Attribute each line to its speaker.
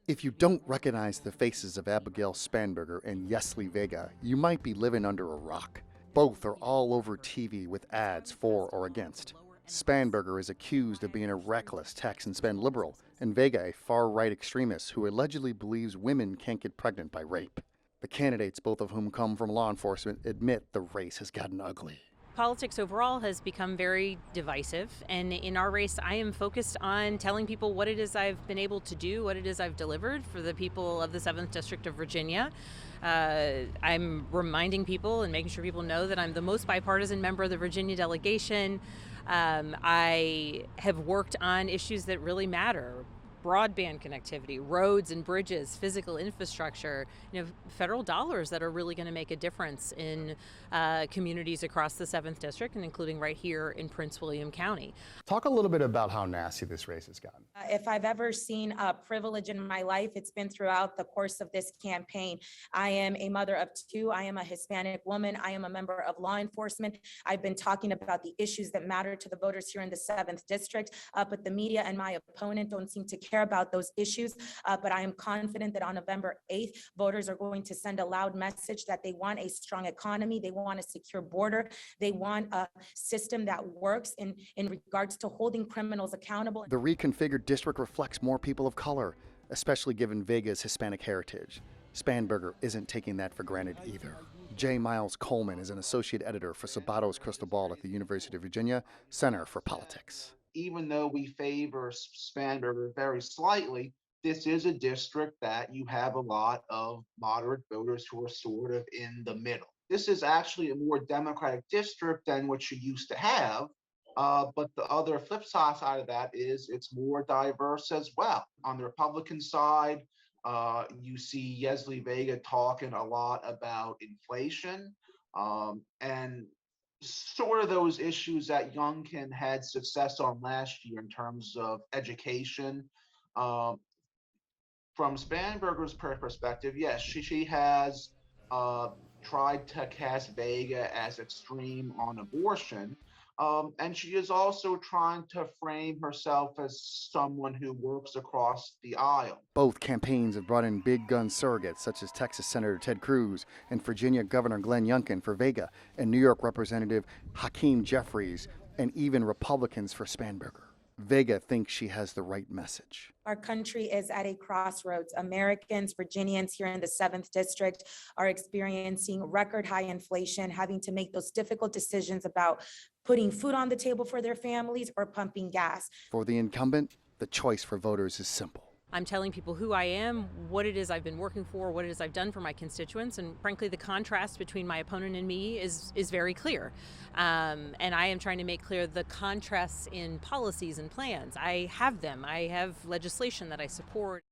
Speaker 1: If you don't recognize the faces of Abigail Spanberger and Yesli Vega, you might be living under a rock. Both are all over TV with ads for or against. Spanberger is accused of being a reckless tax and spend liberal, and Vega a far-right extremist who allegedly believes women can't get pregnant by rape. The candidates, both of whom come from law enforcement, admit the race has gotten ugly.
Speaker 2: Politics overall has become very divisive, and in our race I am focused on telling people what it is I've been able to do, what it is I've delivered for the people of the 7th District of Virginia. I'm reminding people and making sure people know that I'm the most bipartisan member of the Virginia delegation. I have worked on issues that really matter: broadband connectivity, roads and bridges, physical infrastructure, federal dollars that are really going to make a difference in communities across the 7th District and including right here in Prince William County.
Speaker 3: Talk a little bit about how nasty this race has gotten.
Speaker 4: If I've ever seen a privilege in my life, it's been throughout the course of this campaign. I am a mother of 2. I am a Hispanic woman. I am a member of law enforcement. I've been talking about the issues that matter to the voters here in the 7th District, but the media and my opponent don't seem to care about those issues. But I am confident that on November 8th, voters are going to send a loud message that they want a strong economy. They want a secure border. They want a system that works in regards to holding criminals accountable.
Speaker 1: The reconfigured district reflects more people of color, especially given Vega's Hispanic heritage. Spanberger isn't taking that for granted either. J. Miles Coleman is an associate editor for Sabato's Crystal Ball at the University of Virginia Center for Politics.
Speaker 5: Even though we favor Spanberger very slightly, this is a district that you have a lot of moderate voters who are sort of in the middle. This is actually a more Democratic district than what you used to have. But the other flip side of that is it's more diverse as well. On the Republican side, you see Yesli Vega talking a lot about inflation and sort of those issues that Youngkin had success on last year in terms of education. From Spanberger's perspective, yes, she has tried to cast Vega as extreme on abortion. And she is also trying to frame herself as someone who works across the aisle.
Speaker 1: Both campaigns have brought in big gun surrogates such as Texas Senator Ted Cruz and Virginia Governor Glenn Youngkin for Vega and New York Representative Hakeem Jeffries and even Republicans for Spanberger. Vega thinks she has the right message.
Speaker 4: Our country is at a crossroads. Americans, Virginians here in the 7th District are experiencing record high inflation, having to make those difficult decisions about putting food on the table for their families or pumping gas.
Speaker 1: For the incumbent, the choice for voters is simple.
Speaker 2: I'm telling people who I am, what it is I've been working for, what it is I've done for my constituents, and frankly, the contrast between my opponent and me is very clear. And I am trying to make clear the contrasts in policies and plans. I have them. I have legislation that I support.